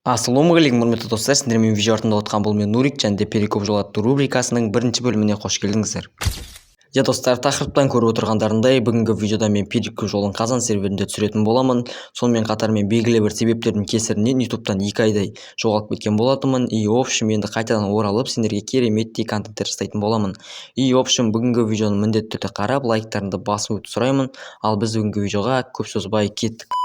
Ассалаумағалейкум құрметті достар, сіздермен видео артында отқан бұл мен Нурик және де перекоп жол атты рубрикасының бірінші бөліміне қош келдіңіздер. Достар, тақырыптан көріп отырғандарындай, бүгінгі видеода мен перекоп жолын Қазан серверінде түсіретін боламын. Сонымен қатар мен белгілі бір себептердің кесірінен ютубтан 2 айдай жоғалып кеткен болатынмын. В общем, енді қайтадан оралып, сендерге кереметтей контенттер жасайтын боламын. В общем, бүгінгі видеоны міндетті түрде қарап, лайктарыңды басуды сұраймын. Ал біз бүгінгі видеоға көп созбай кеттік.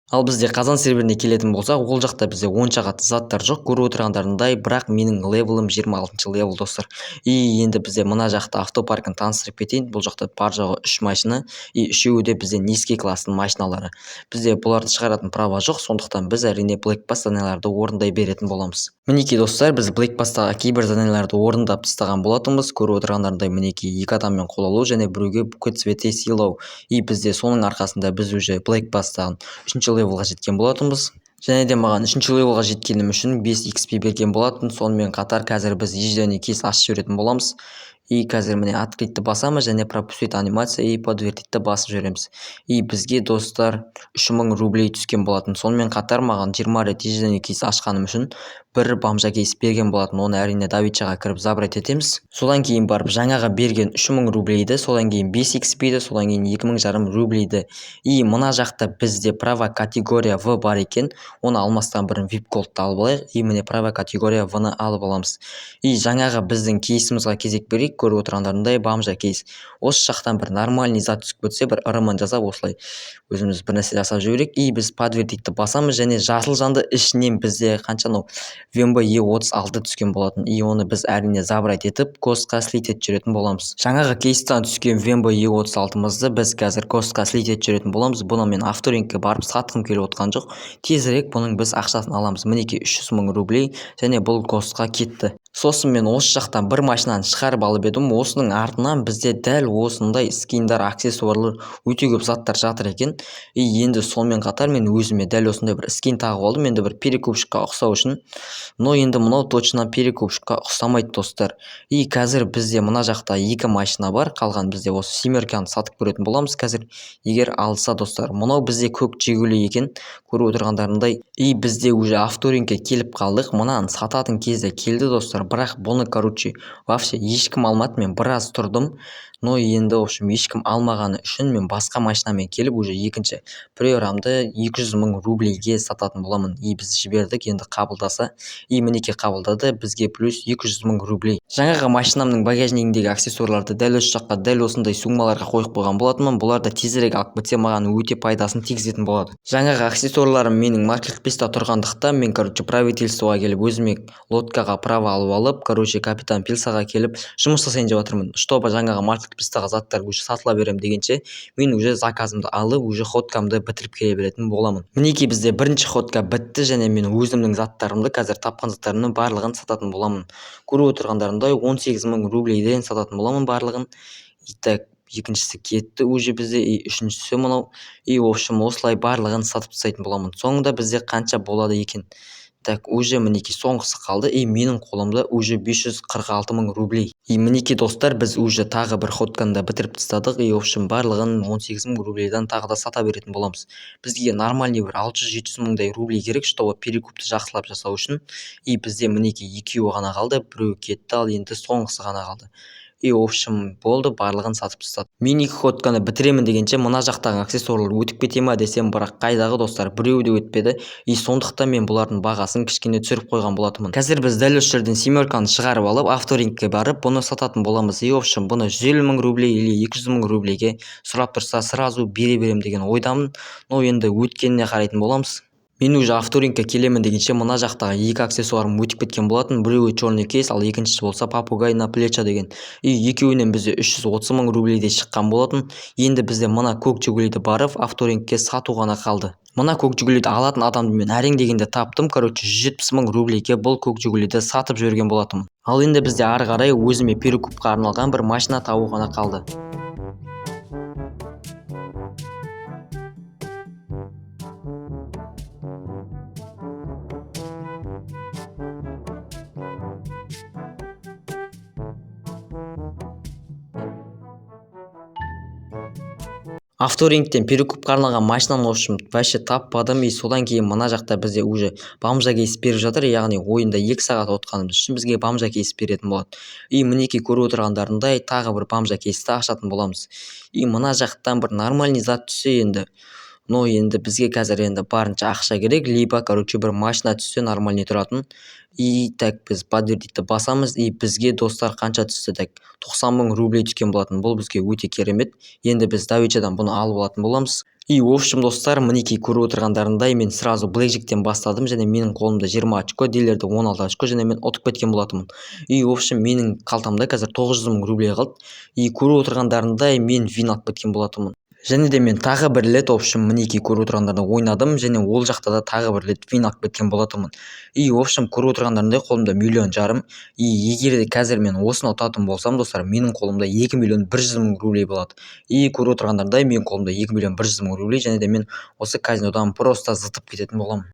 Ал бізде Қазан серверіне келетін болсақ, ол жақта бізде онша қатты заттар жоқ, көріп отырғандарындай, бірақ менің левелім 26 левел достар. Енді бізде мына жақта автопаркін таныстырып кетейін. Бұл жақта бар жоғы 3 машина, үшеуі де бізде низкий класстың машиналары. Бізде бұларды шығаратын права жоқ, сондықтан біз әрине Black Pass заданияларды орындай беретін боламыз. Мінекей достар, біз Black Pass'тағы кейбір заданияларды орындап тастаған болатынбыз. Көріп отырғандарындай, мінекей 2 адаммен қол алу және біреуге букет цветей сыйлау. Бізде соның арқасында біз уже Black Pass'таған 3 левелға жеткен болатынбыз. Және де маған 3 левелға жеткенім үшін 5 XP берген болатын. Сонымен қатар қазір біз ежедневный кейс ашып жіберетін боламыз. Қазір міне открытті басамыз және пропустить анимация подтвердитті басып жібереміз. Бізге достар 3000 рублей түскен болатын. Сонымен қатар маған 20 рет ежедневный кейс ашқаным үшін бір бомжа кейс берген болатын. Оны әрине Давидшаға кіріп забрать етеміз. Содан кейін барып жаңаға берген 3000 рублейді, содан кейін 5 XP-ді, содан кейін 2500 рублейді. Мына жақта бізде права категория В бар екен. Оны алмастан бұрын VIP Gold'ты алып алайық. Міне права категория В-ны алып аламыз. Жаңаға біздің кейсімізға кезек берейік. Көріп отырғандарындай бомжа кейс. Осы жақтан бір нормальный зат түсіп кетсе, бір ырымын жасап осылай өзіміз бір нәрсе жасап жіберейік. Біз подтвердитті басамыз және жасыл жанды ішінен бізде қанша VMB E36 түскен болатын. Оны біз әрине забрать етіп костқа слит етіп жүретін боламыз. Жаңағы кейстан түскен VMB E36-мызды біз қазір костқа слит етіп жүретін боламыз. Бұны мен авторинкке барып сатқым келіп отқан жоқ. Тезірек бұның біз ақшасын аламыз. Мінекей 300 000 рублей және бұл костқа кетті. Сосын мен осы жақтан бір машинаны шығарып алып едім. Осының артынан бізде дәл осындай скиндар, аксессуарлар, өте көп заттар жатыр екен. Енді сонымен қатар мен өзіме дәл осындай бір скин тағып алдым. Енді бір перекупщикқа ұқсау үшін. Но енді мынау точно перекупщикқа ұқсамайды достар. Қазір бізде мына жақта 2 машина бар. Қалған бізде осы семерканы сатып көретін боламыз қазір. Егер алса достар, мынау бізде көк жегулі екен. Көріп отырғандарындай, бізде уже авторинкке келіп қалдық. Мынаны сататын кезде келді достар. Бірақ бұны вообще ешкім алмады. Мен біраз тұрдым. Но енді в общем ешкім алмағаны үшін мен басқа машинамен келіп уже екінші приорамды 200 000 рублейге сататын боламын. Біз жібердік, енді қабылдаса. Мінекей қабылдады, бізге плюс 200 000 рублей. Жаңағы машинамның багажнигіндегі аксессуарларды дәл осы жаққа, дәл осындай суммаларға қойып қойған болатынмын. Бұларды тезірек алып кетсе, маған өте пайдасын тигізетін болады. Жаңағы аксессуарларым менің маркетплейста тұрғандықтан мен правительствоға келіп өзіме лодкаға права алып, капитан Пилсаға келіп жұмыс жасайын деп жатырмын. Чтобы жаңағы маркетплейстағы заттар уже сатыла берем дегенше, мен уже заказымды алып, уже ходкамды бітіріп келе беретін боламын. Мінекей бізде бірінші ходка бітті және мен өзімнің заттарымды, қазір тапқан заттарымның барлығын сататын боламын. Көріп отырғандарындай 18 000 рублейден сататын боламын барлығын. Екіншісі кетті уже бізде, үшіншісі мынау. В общем осылай барлығын сатып тастайтын боламын. Соңында бізде қанша болады екен? Уже мінекей соңғысы қалды. Менің қолымда уже 546 000 рублей. Мінекей достар, біз уже тағы бір ходканы да бітіріп тастадық. В общем барлығын 18 000 рублейдан тағы да сата беретін боламыз. Бізге нормальный бір 600-700 000 рублей керек, чтобы перекупты жақсылап жасау үшін. Бізде мінекей екеуі ғана қалды, біреу кетті, ал енді соңғысы ғана қалды. В общем болды, барлығын сатып тастадым. Мен 2 ходканы бітіремін дегенше мына жақтағы аксессуарлар өтіп кете ма десем, бірақ қайдағы достар, біреуі де өтпеді. Сондықтан мен бұлардың бағасын кішкене түсіріп қойған болатынмын. Қазір біз дәл осы жерден семерканы шығарып алып, авторинкке барып, бұны сататын боламыз. В общем бұны 150 000 рублей или 200 000 рублейге сұрап тұрса, сразу бере берем деген ойдамын. Но енді өткеніне қарайтын боламыз. Мен уже авторинкке келемін дегенше мына жақтағы 2 аксессуарым өтіп кеткен болатын. Біреуі черный кейс, ал екіншісі болса попугай на плечо деген. Екеуінен бізде 330 000 рублейде шыққан болатын. Енді бізде мына көк жигулиді барып авторинкке сату ғана қалды. Мына көк жигулиді алатын адамды мен әрең дегенде таптым. 170 000 рублейге бұл көк жигулиді сатып жіберген болатынмын. Ал енді бізде ары қарай өзіме перекупқа арналған бір машина табу ғана қалды. Авторингтен перекупқа арналған машинаны в общем вообще таппадым. И содан кейін мына жақта бізде уже бомжа кейс беріп жатыр, яғни ойында 2 сағат отқанымыз үшін бізге бомжа кейс беретін болады. И мінекей көріп отырғандарындай тағы бір бомжа кейсті ашатын боламыз. И мына жақтан бір нормальный зат түссе енді, но енді бізге қазір енді барынша ақша керек, либо короче бір машина түссе нормальный тұратын. И так біз подтвердитті басамыз, и бізге достар қанша түсті, так 90 000 рублей түскен болатын. Бұл бізге өте керемет. Енді біз давечадан бұны алып алатын боламыз. И в общем достар, мінекей көріп отырғандарындай мен сразу блэкджектен бастадым, және менің қолымда 20 очко, дилерде 16 очко, және мен ұтып кеткен болатынмын. И в общем менің қалтамда қазір 900 000 рублей қалды. И көріп отырғандарындай мен вин алып кеткен болатынмын. Және де мен тағы бір рет в общем мінекей көріп отырғандарда ойнадым, және ол жақта да тағы бір рет вин алып кеткен болатынмын. И в общем көріп отырғандарындай қолымда 1,5 миллион. И егер де қазір мен осыны ұтатын болсам достар, менің қолымда 2,1 миллион рублей болады. И көріп отырғандарындай менің қолымда 2,1 миллион рублей, және де мен осы казинодан просто зытып кететін боламын.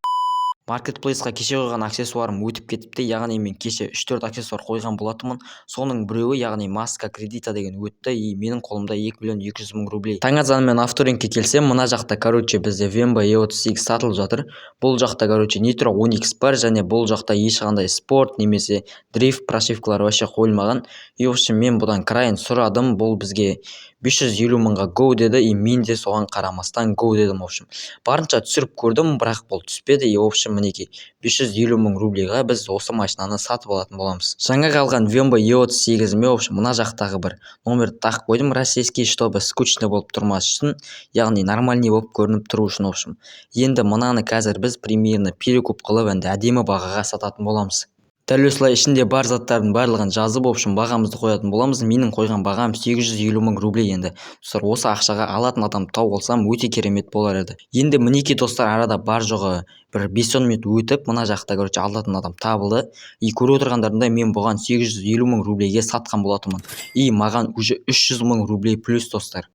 Маркетплейсқа кеше қойған аксессуарым өтіп кетіпті, яғни мен кеше 3-4 аксессуар қойған болатынмын. Соның біреуі яғни маска кредита деген өтті, и менің қолымда 2,2 миллион рублей. Таң азанымен авторингке келсем, мына жақта короче бізде Vemba E38 сатылып жатыр. Бұл жақта короче Nitro 10X бар, және бұл жақта ешқандай спорт немесе дрифт прошивкалар вообще қойылмаған. И в общем мен бұдан крайын сұрадым, бұл бізге 550 мыңға go деді, и мен де соған қарамастан go дедім. В общем барынша түсіріп көрдім, бірақ бұл түспеді. И в общем мінекей 550 мың рублейға біз осы машинаны сатып алатын боламыз. Жаңа қалған Vemba E38-ме в общем мына жақтағы бір номерді тақып қойдым российский, чтобы скучно болып тұрмас үшін, яғни нормальный болып көрініп тұру үшін. В общем енді мынаны қазір біз примерно перекуп қылып енді әдемі бағаға сататын боламыз. Дәл осылай ішінде бар заттардың барлығын жазып, в общем бағамызды қоятын боламыз. Менің қойған бағам 850 мың рублей. Енді достар, осы ақшаға алатын адам тауып алсам өте керемет болар еді. Енді мінекей достар, арада бар жоғы бір 5-10 минут өтіп, мына жақта короче алатын адам табылды. И көріп отырғандарында мен бұған 850 мың рублейге сатқан болатынмын. И маған уже 300 мың рублей плюс достар.